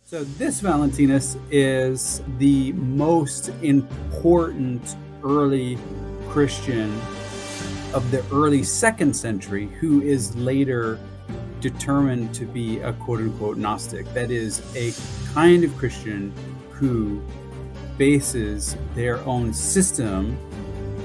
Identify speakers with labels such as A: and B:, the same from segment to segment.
A: So this Valentinus is the most important early Christian of the early 2nd century who is later determined to be a quote-unquote Gnostic. That is a kind of Christian who bases their own system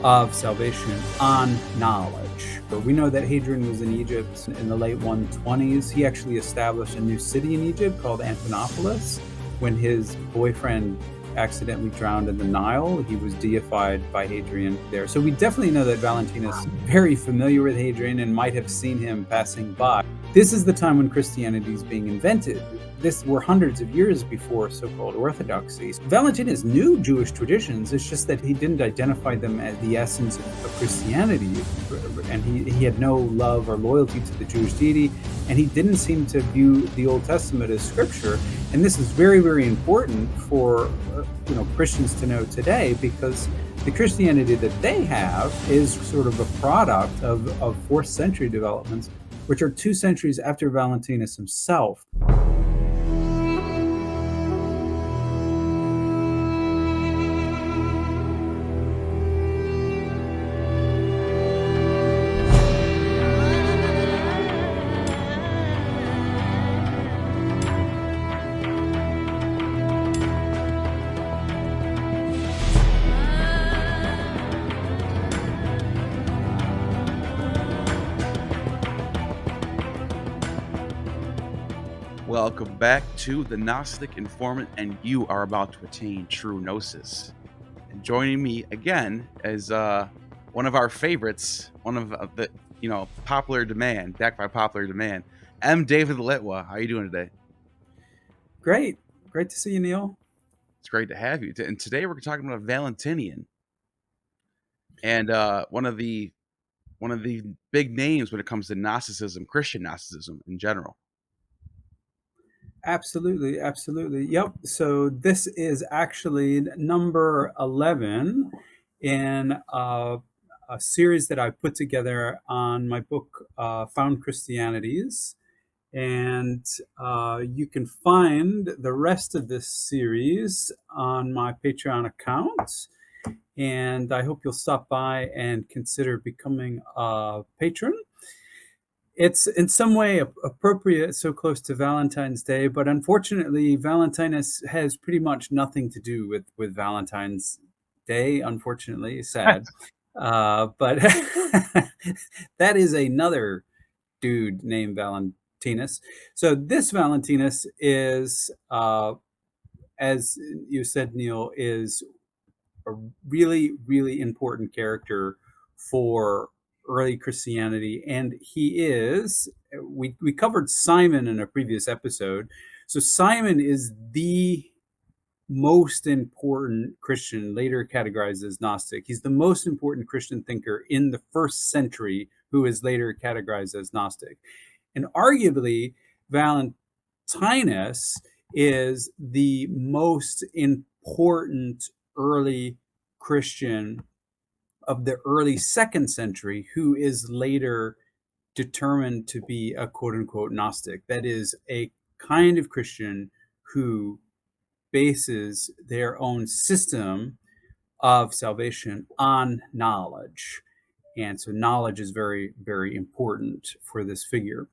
A: of salvation on knowledge. But we know that Hadrian was in Egypt in the late 120s. He actually established a new city in Egypt called Antinopolis. When his boyfriend accidentally drowned in the Nile, he was deified by Hadrian there. So we definitely know that Valentinus is very familiar with Hadrian and might have seen him passing by. This is the time when Christianity is being invented. This were hundreds of years before so-called orthodoxy. Valentinus knew Jewish traditions. It's just that he didn't identify them as the essence of Christianity, and he had no love or loyalty to the Jewish deity, and he didn't seem to view the Old Testament as scripture. And this is very, very important for Christians to know today, because the Christianity that they have is sort of a product of 4th century developments, which are 2 centuries after Valentinus himself.
B: Welcome back to the Gnostic Informant, and you are about to attain true Gnosis. And joining me again is one of our favorites, one of the popular demand, backed by popular demand, M. David Litwa. How are you doing today?
A: Great to see you, Neil.
B: It's great to have you. And today we're talking about a Valentinian, and one of the big names when it comes to Gnosticism, Christian Gnosticism in general.
A: Absolutely. Yep. So this is actually number 11 in a series that I put together on my book, Found Christianities. And you can find the rest of this series on my Patreon account. And I hope you'll stop by and consider becoming a patron. It's in some way appropriate, so close to Valentine's Day, but unfortunately, Valentinus has pretty much nothing to do with Valentine's Day. Unfortunately, sad, but that is another dude named Valentinus. So this Valentinus is, as you said, Neil, is a really, really important character for early Christianity. And we covered Simon in a previous episode. So Simon is the most important Christian, later categorized as Gnostic. He's the most important Christian thinker in the 1st century who is later categorized as Gnostic. And arguably, Valentinus is the most important early Christian of the early 2nd century who is later determined to be a quote-unquote Gnostic. That is a kind of Christian who bases their own system of salvation on knowledge. And so knowledge is very, very important for this figure.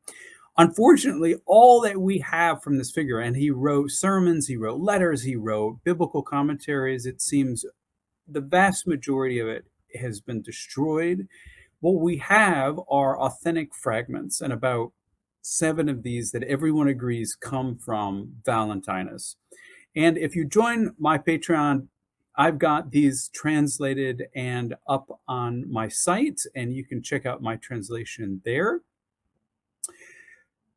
A: Unfortunately, all that we have from this figure, and he wrote sermons, he wrote letters, he wrote biblical commentaries, it seems the vast majority of it has been destroyed. What we have are authentic fragments, and about 7 of these that everyone agrees come from Valentinus. And if you join my Patreon, I've got these translated and up on my site, and you can check out my translation there.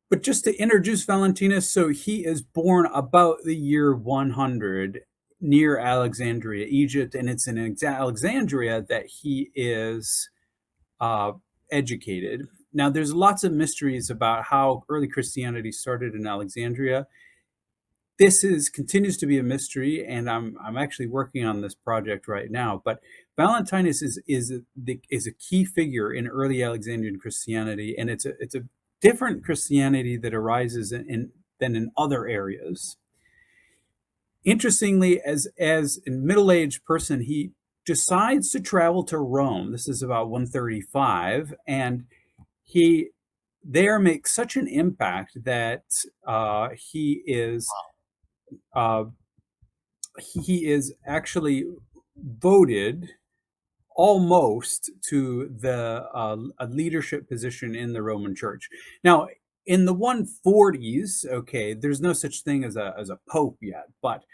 A: But just to introduce Valentinus, so he is born about the year 100 near Alexandria, Egypt, and it's in Alexandria that he is educated. Now, there's lots of mysteries about how early Christianity started in Alexandria. This continues to be a mystery, and I'm actually working on this project right now. But Valentinus is a key figure in early Alexandrian Christianity, and it's a different Christianity that arises than in other areas. Interestingly, as a middle-aged person, he decides to travel to Rome. This is about 135, and he there makes such an impact that uh, he is actually voted almost to the a leadership position in the Roman Church. Now, in the 140s, okay, there's no such thing as a pope yet, but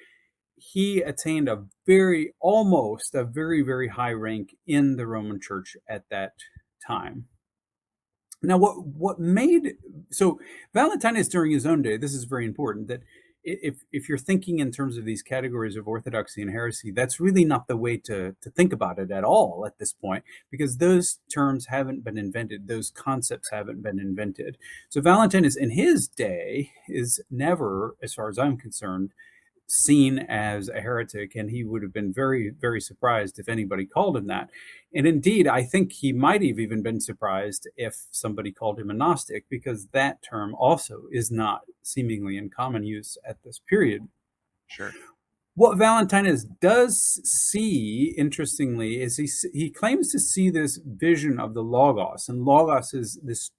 A: he attained a almost a very, very high rank in the Roman Church at that time. Now, what made so Valentinus during his own day, this is very important that if you're thinking in terms of these categories of orthodoxy and heresy, that's really not the way to think about it at all at this point, because those terms haven't been invented, those concepts haven't been invented. So Valentinus in his day is never, as far as I'm concerned, seen as a heretic, and he would have been very, very surprised if anybody called him that. And indeed, I think he might have even been surprised if somebody called him a Gnostic, because that term also is not seemingly in common use at this period.
B: Sure.
A: What Valentinus does see, interestingly, is he claims to see this vision of the Logos, and Logos is this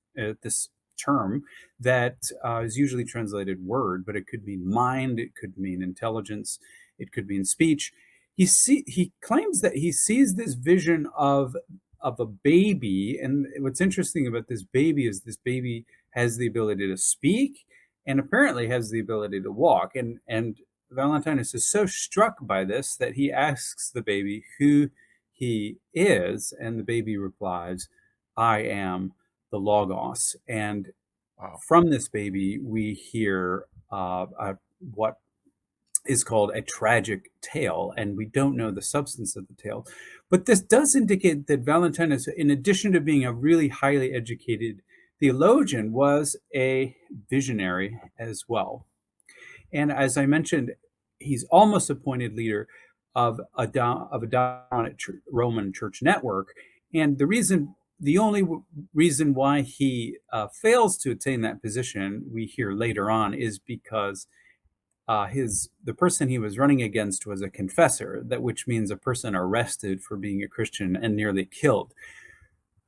A: term that is usually translated word, but it could mean mind, it could mean intelligence, it could mean speech. He claims that he sees this vision of a baby, and what's interesting about this baby is this baby has the ability to speak and apparently has the ability to walk, and Valentinus is so struck by this that he asks the baby who he is, and the baby replies, "I am the Logos." And
B: Wow.
A: from this baby, we hear what is called a tragic tale, and we don't know the substance of the tale. But this does indicate that Valentinus, in addition to being a really highly educated theologian, was a visionary as well. And as I mentioned, he's almost appointed leader of a dominant Roman church network. And the only reason why he fails to attain that position, we hear later on, is because the person he was running against was a confessor, which means a person arrested for being a Christian and nearly killed.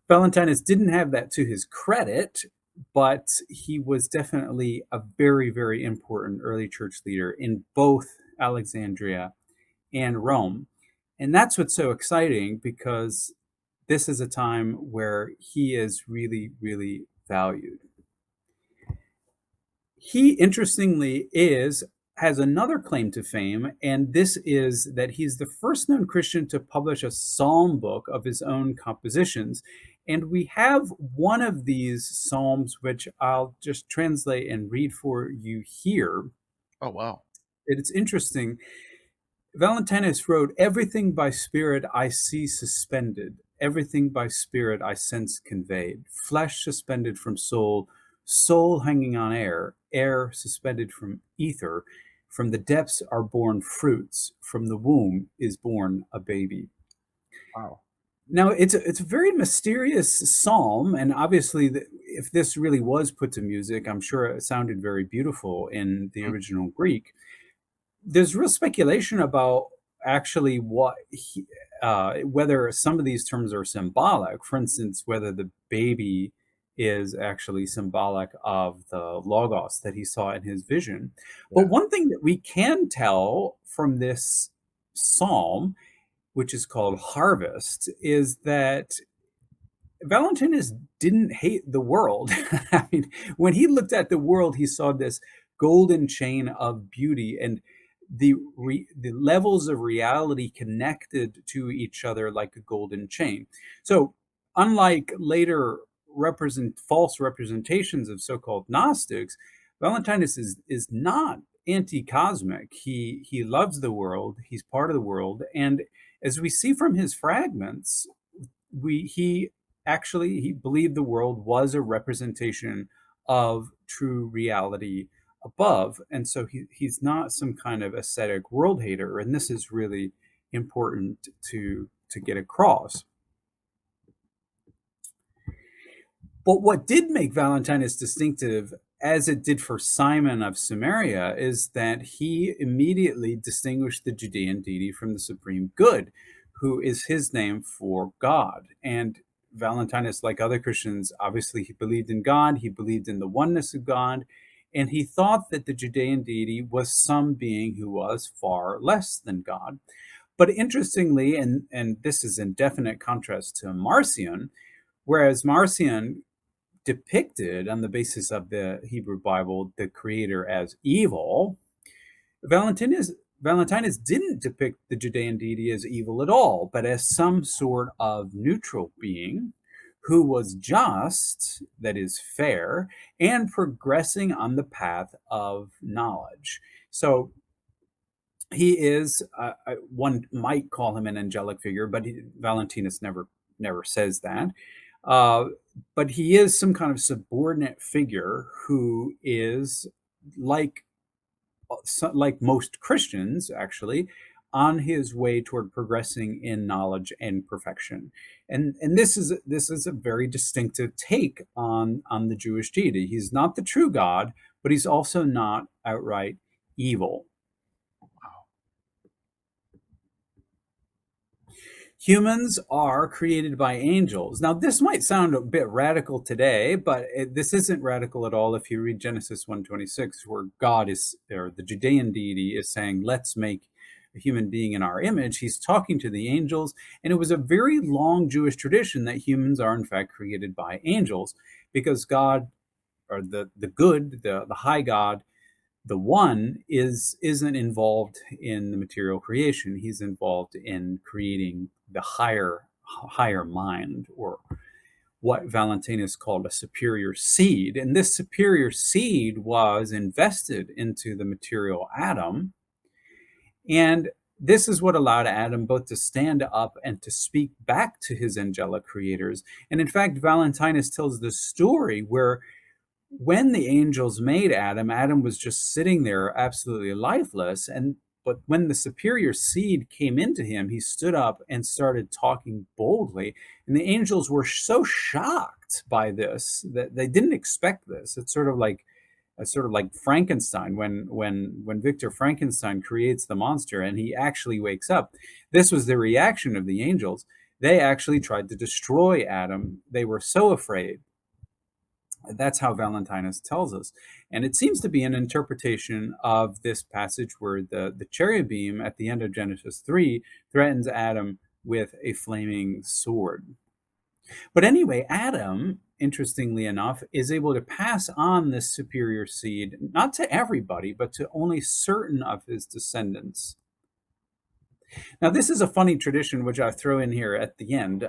A: Valentinus didn't have that to his credit, but he was definitely a very, very important early church leader in both Alexandria and Rome. And that's what's so exciting, because this is a time where he is really, really valued. He, interestingly, has another claim to fame, and this is that he's the first known Christian to publish a psalm book of his own compositions. And we have one of these psalms, which I'll just translate and read for you here.
B: Oh, wow.
A: It's interesting. Valentinus wrote, "Everything by spirit I see suspended, everything by spirit I sense conveyed, flesh suspended from soul, soul hanging on air, air suspended from ether. From the depths are born fruits, from the womb is born a baby."
B: Wow.
A: Now, it's a very mysterious psalm, and obviously, if this really was put to music, I'm sure it sounded very beautiful in the
B: Mm.
A: original Greek. There's real speculation about actually whether some of these terms are symbolic. For instance, whether the baby is actually symbolic of the Logos that he saw in his vision. But
B: Yeah.
A: one thing that we can tell from this psalm, which is called Harvest, is that Valentinus didn't hate the world. I mean, when he looked at the world, he saw this golden chain of beauty, and the levels of reality connected to each other like a golden chain. So, unlike later false representations of so-called Gnostics, Valentinus is not anti-cosmic. He loves the world. He's part of the world, and as we see from his fragments, he believed the world was a representation of true reality above, and so he's not some kind of ascetic world hater, and this is really important to get across. But what did make Valentinus distinctive as it did for Simon of Samaria, is that he immediately distinguished the Judean deity from the supreme good, who is his name for God. And Valentinus, like other Christians, obviously he believed in God, he believed in the oneness of God, and he thought that the Judean deity was some being who was far less than God. But interestingly, and this is in definite contrast to Marcion, whereas Marcion depicted, on the basis of the Hebrew Bible, the creator as evil, Valentinus didn't depict the Judean deity as evil at all, but as some sort of neutral being who was just, that is fair, and progressing on the path of knowledge. So he is, one might call him an angelic figure, but Valentinus never says that. Uh, but he is some kind of subordinate figure who is like like most Christians, actually, on his way toward progressing in knowledge and perfection. And this is a very distinctive take on the Jewish deity. He's not the true God, but he's also not outright evil. Humans are created by angels. Now, this might sound a bit radical today, but this isn't radical at all if you read Genesis 1:26, where God is, or the Judean deity is saying, let's make a human being in our image. He's talking to the angels, and it was a very long Jewish tradition that humans are in fact created by angels, because God, or the good, the high God, the one isn't involved in the material creation. He's involved in creating the higher mind, or what Valentinus called a superior seed. And this superior seed was invested into the material Adam. And this is what allowed Adam both to stand up and to speak back to his angelic creators. And in fact, Valentinus tells the story where when the angels made Adam, Adam was just sitting there absolutely lifeless. But when the superior seed came into him, he stood up and started talking boldly. And the angels were so shocked by this that they didn't expect this. It's sort of like Frankenstein, when Victor Frankenstein creates the monster and he actually wakes up. This was the reaction of the angels. They actually tried to destroy Adam. They were so afraid. That's how Valentinus tells us. And it seems to be an interpretation of this passage where the cherubim at the end of Genesis 3 threatens Adam with a flaming sword. But anyway, Adam, interestingly enough, is able to pass on this superior seed, not to everybody, but to only certain of his descendants. Now, this is a funny tradition, which I throw in here at the end.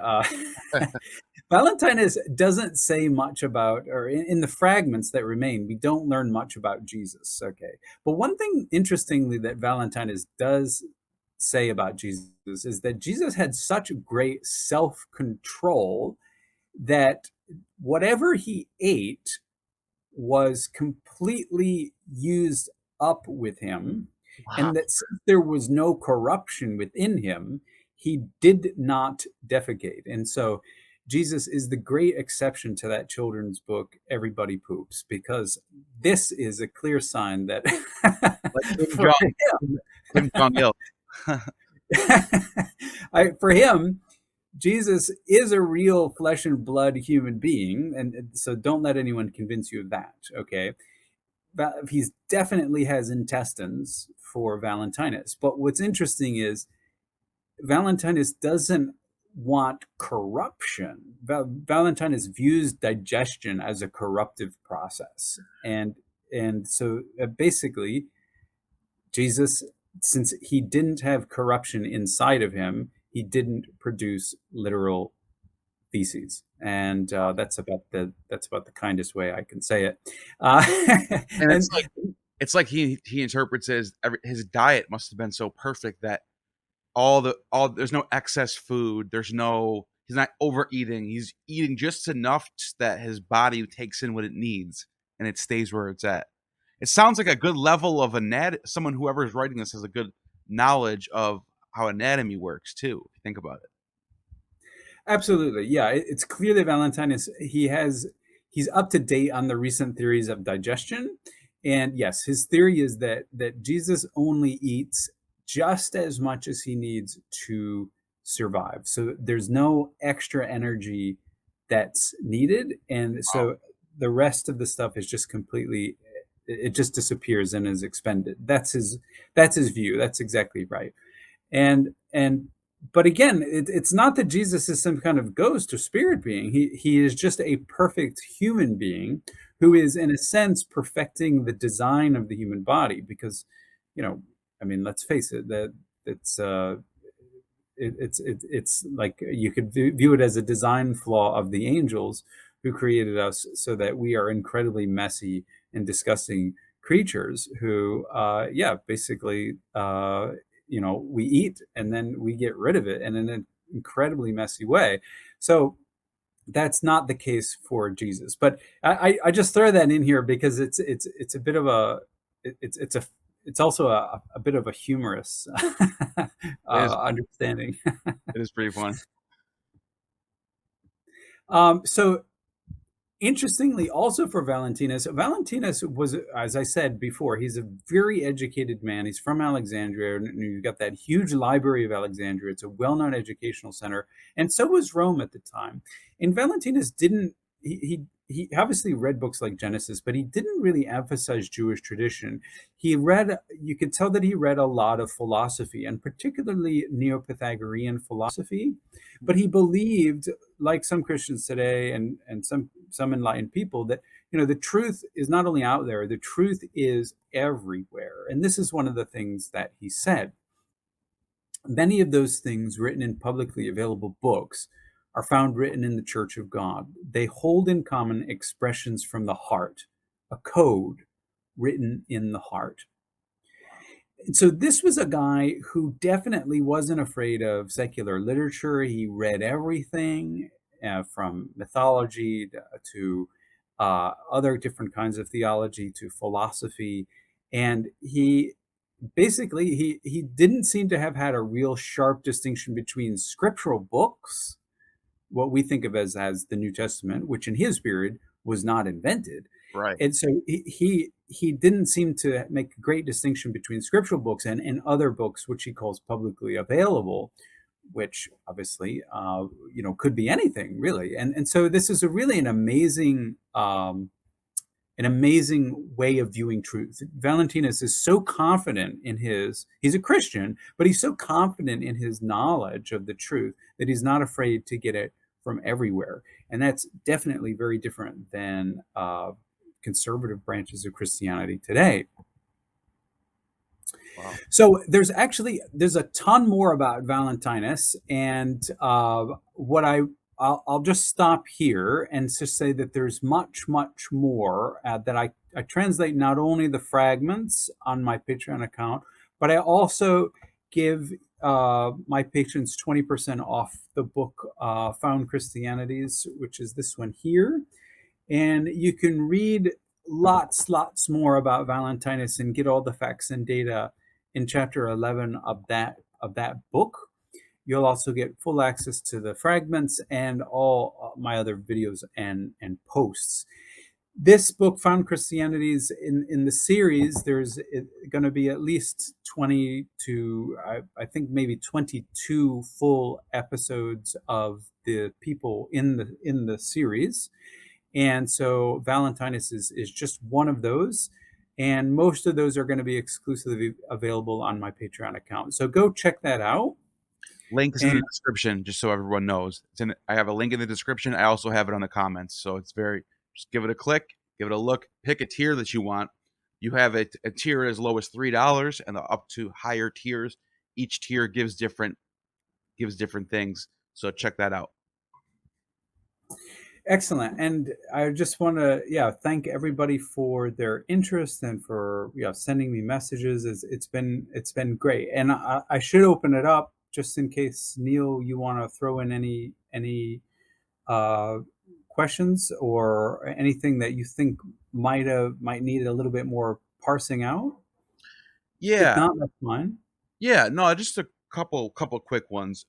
A: Valentinus doesn't say much about, or in the fragments that remain, we don't learn much about Jesus. Okay. But one thing, interestingly, that Valentinus does say about Jesus is that Jesus had such great self-control that whatever he ate was completely used up with him.
B: Wow.
A: And that since there was no corruption within him, he did not defecate. And so Jesus is the great exception to that children's book, Everybody Poops, because this is a clear sign that for him, Jesus is a real flesh and blood human being. And so don't let anyone convince you of that, okay? He definitely has intestines for Valentinus. But what's interesting is Valentinus doesn't want corruption. Valentinus views digestion as a corruptive process. And so basically, Jesus, since he didn't have corruption inside of him, he didn't produce literal feces. And that's about the kindest way I can say it.
B: And it's like he interprets his diet must have been so perfect that there's no excess food. He's not overeating. He's eating just enough that his body takes in what it needs and it stays where it's at. It sounds like a good level of someone, whoever's writing this, has a good knowledge of how anatomy works too, if you think about it.
A: Absolutely. Yeah. It's clear that Valentinus, he has he's up to date on the recent theories of digestion. And yes, his theory is that Jesus only eats just as much as he needs to survive. So there's no extra energy that's needed, and
B: Wow.
A: so the rest of the stuff is just completely, it just disappears and is expended. That's his view. That's exactly right. And but again, it's not that Jesus is some kind of ghost or spirit being. He is just a perfect human being who is, in a sense, perfecting the design of the human body. Because, I mean, let's face it, that it's it's like you could view it as a design flaw of the angels who created us, so that we are incredibly messy and disgusting creatures who, yeah, basically, we eat and then we get rid of it, and in an incredibly messy way. So that's not the case for Jesus. But I just throw that in here because it's a bit of a it's a it's also a bit of a humorous
B: It is fun.
A: understanding.
B: It is pretty fun.
A: So interestingly, also for Valentinus was, as I said before, he's a very educated man. He's from Alexandria, and you've got that huge library of Alexandria. It's a well-known educational center, and so was Rome at the time. And Valentinus didn't. He obviously read books like Genesis, but he didn't really emphasize Jewish tradition. You could tell that he read a lot of philosophy, and particularly Neo-Pythagorean philosophy. But he believed, like some Christians today, and some enlightened people, that the truth is not only out there, the truth is everywhere. And this is one of the things that he said. Many of those things written in publicly available books are found written in the Church of God. They hold in common expressions from the heart, a code written in the heart. So this was a guy who definitely wasn't afraid of secular literature. He read everything, from mythology to other different kinds of theology to philosophy, and he didn't seem to have had a real sharp distinction between scriptural books, what we think of as the New Testament, which in his period was not invented.
B: Right.
A: And so he didn't seem to make a great distinction between scriptural books and other books, which he calls publicly available, which obviously, could be anything really. And so this is a really an amazing way of viewing truth. Valentinus is so confident he's a Christian, but he's so confident in his knowledge of the truth that he's not afraid to get it from everywhere. And that's definitely very different than conservative branches of Christianity today.
B: Wow.
A: So there's a ton more about Valentinus, and I'll just stop here and just say that there's much more that I translate not only the fragments on my Patreon account, but I also give my patrons 20% off the book Found Christianities, which is this one here. And you can read lots more about Valentinus and get all the facts and data in chapter 11 of that book. You'll also get full access to the fragments and all my other videos and posts. This book, Found Christianities, in the series, there's going to be at least 20 to, I think maybe 22 full episodes of the people in the series. And so Valentinus is just one of those. And most of those are going to be exclusively available on my Patreon account. So go check that out.
B: Link is in
A: And
B: the description, just so everyone knows. I have a link in the description. I also have it on the comments. So just give it a click, give it a look, pick a tier that you want. You have a tier as low as $3 and up to higher tiers. Each tier gives different things. So check that out.
A: excellent. And I just want to, thank everybody for their interest and for sending me messages. It's been great. And I should open it up just in case, Neil, you want to throw in any questions or anything that you think might need a little bit more parsing out. If
B: Yeah.
A: not, that's fine.
B: Yeah. No, just a couple quick ones.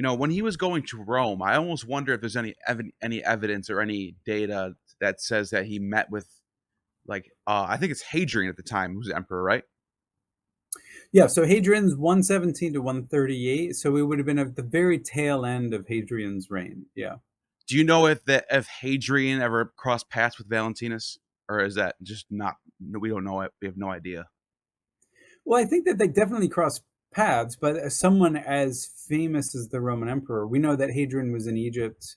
B: when he was going to Rome, I almost wonder if there's any evidence or any data that says that he met with, like, I think it's Hadrian at the time, who's the emperor, right?
A: Yeah, so Hadrian's 117 to 138, so it would have been at the very tail end of Hadrian's reign. Yeah.
B: Do you know if Hadrian ever crossed paths with Valentinus, or is that just not? We don't know it. We have no idea.
A: Well, I think that they definitely crossed paths, but as someone as famous as the Roman emperor, we know that Hadrian was in Egypt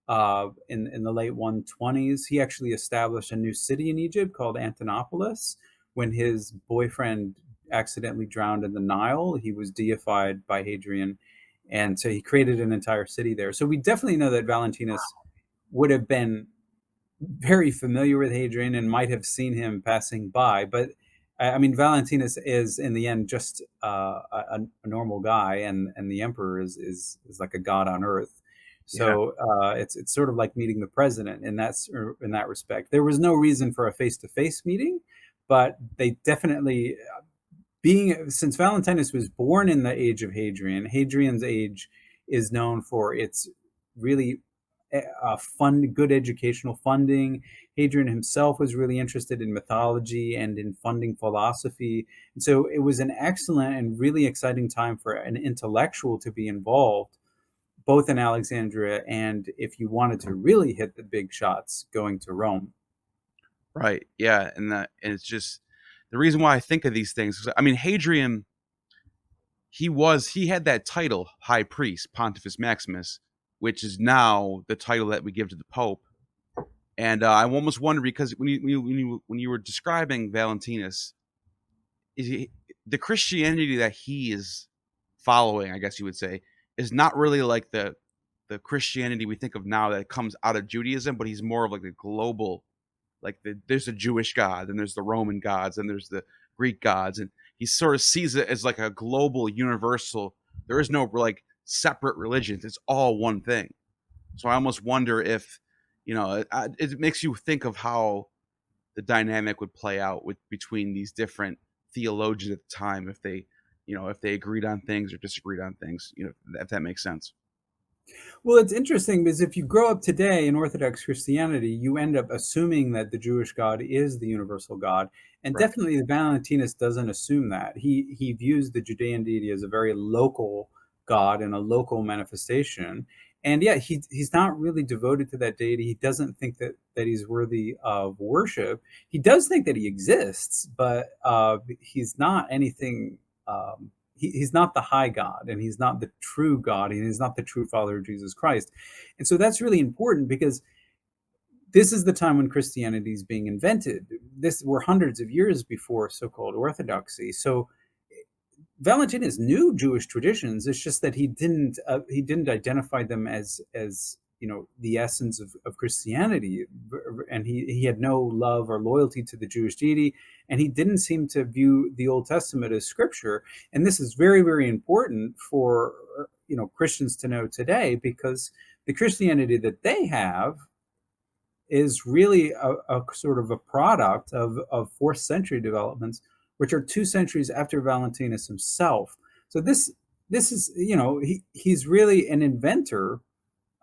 A: in the late 120s. He actually established a new city in Egypt called Antinopolis. When his boyfriend accidentally drowned in the Nile, he was deified by Hadrian, and so he created an entire city there. So we definitely know that Valentinus would have been very familiar with Hadrian and might have seen him passing by. But I mean, Valentinus is in the end just a normal guy, and the emperor is like a god on earth. So it's sort of like meeting the president in that respect. There was no reason for a face-to-face meeting, but they definitely, since Valentinus was born in the age of Hadrian, Hadrian's age is known for its really good educational funding. Hadrian himself was really interested in mythology and in funding philosophy. And so it was an excellent and really exciting time for an intellectual to be involved, both in Alexandria and, if you wanted to really hit the big shots, going to Rome.
B: Right. Yeah. And it's just the reason why I think of these things. I mean, Hadrian, he had that title, High Priest, Pontifex Maximus, which is now the title that we give to the Pope. And I almost wonder, because when you were describing Valentinus, the Christianity that he is following, I guess you would say, is not really like the Christianity we think of now that comes out of Judaism, but he's more of like a global, like there's a Jewish God, and there's the Roman gods, and there's the Greek gods, and he sort of sees it as like a global, universal. There is no like separate religions; it's all one thing. So I almost wonder if, it makes you think of how the dynamic would play out between these different theologians at the time, if they agreed on things or disagreed on things, if that makes sense.
A: Well, it's interesting because if you grow up today in Orthodox Christianity, you end up assuming that the Jewish God is the universal God. And
B: Right.
A: definitely Valentinus doesn't assume that. He views the Judean deity as a very local God and a local manifestation. And yeah, he's not really devoted to that deity. He doesn't think that he's worthy of worship. He does think that he exists, but he's not anything. He's not the high God, and he's not the true God, and he's not the true Father of Jesus Christ. And so that's really important, because this is the time when Christianity is being invented. We're hundreds of years before so-called orthodoxy. So Valentinus knew Jewish traditions. It's just that he didn't identify them as the essence of Christianity, and he had no love or loyalty to the Jewish deity, and he didn't seem to view the Old Testament as scripture. And this is very, very important for Christians to know today, because the Christianity that they have is really a sort of a product of fourth century developments, which are 2 centuries after Valentinus himself. So this is, he's really an inventor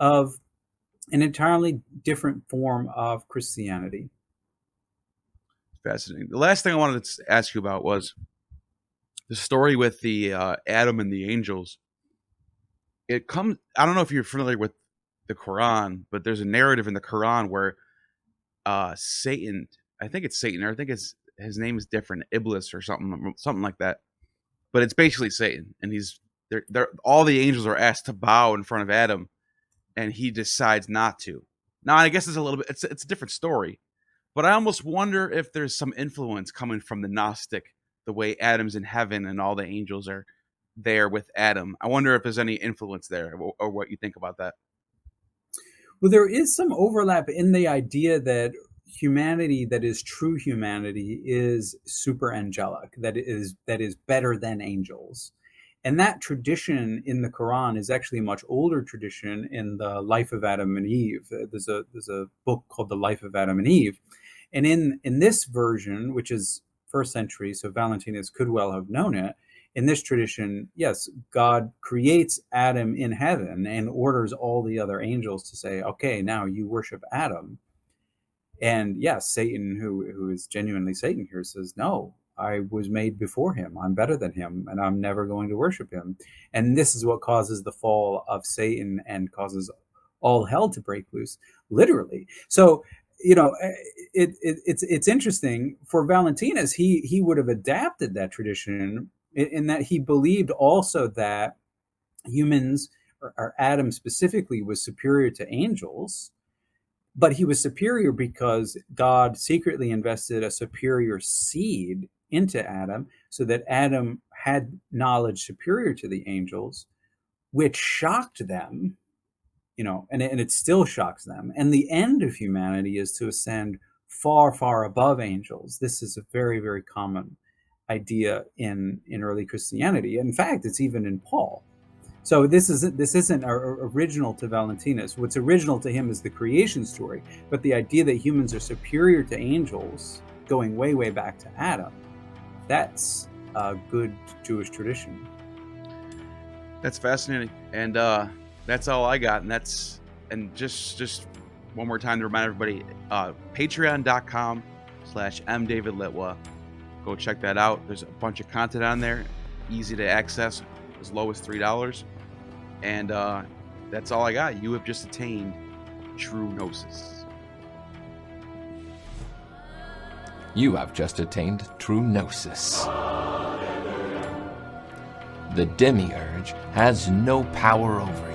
A: of an entirely different form of Christianity.
B: Fascinating. The last thing I wanted to ask you about was the story with the Adam and the angels. I don't know if you're familiar with the Quran, but there's a narrative in the Quran where Satan, I think it's Satan, or I think his name is different, Iblis or something like that. But it's basically Satan, and all the angels are asked to bow in front of Adam, and he decides not to. Now, I guess it's a different story, but I almost wonder if there's some influence coming from the Gnostic, the way Adam's in heaven and all the angels are there with Adam. I wonder if there's any influence there, or what you think about that.
A: Well, there is some overlap in the idea that humanity that is true humanity is super angelic, that is better than angels. And that tradition in the Quran is actually a much older tradition in the life of Adam and Eve. There's a book called The Life of Adam and Eve. And in this version, which is first century, so Valentinus could well have known it. In this tradition, yes, God creates Adam in heaven and orders all the other angels to say, okay, now you worship Adam. And yes, Satan, who is genuinely Satan here, says, no, I was made before him. I'm better than him, and I'm never going to worship him. And this is what causes the fall of Satan and causes all hell to break loose, literally. So, it's interesting. For Valentinus, he would have adapted that tradition in that he believed also that humans, or Adam specifically, was superior to angels. But he was superior because God secretly invested a superior seed into Adam, so that Adam had knowledge superior to the angels, which shocked them, and it still shocks them. And the end of humanity is to ascend far, far above angels. This is a very, very common idea in early Christianity. In fact, it's even in Paul. So this isn't original to Valentinus. What's original to him is the creation story, but the idea that humans are superior to angels, going way, way back to Adam, that's a good Jewish tradition.
B: That's fascinating, and that's all I got. And just one more time to remind everybody, patreon.com/mdavidlitwa. Go check that out. There's a bunch of content on there, easy to access, as low as $3. And that's all I got. You have just attained true Gnosis.
C: You have just attained true Gnosis. The demiurge has no power over you.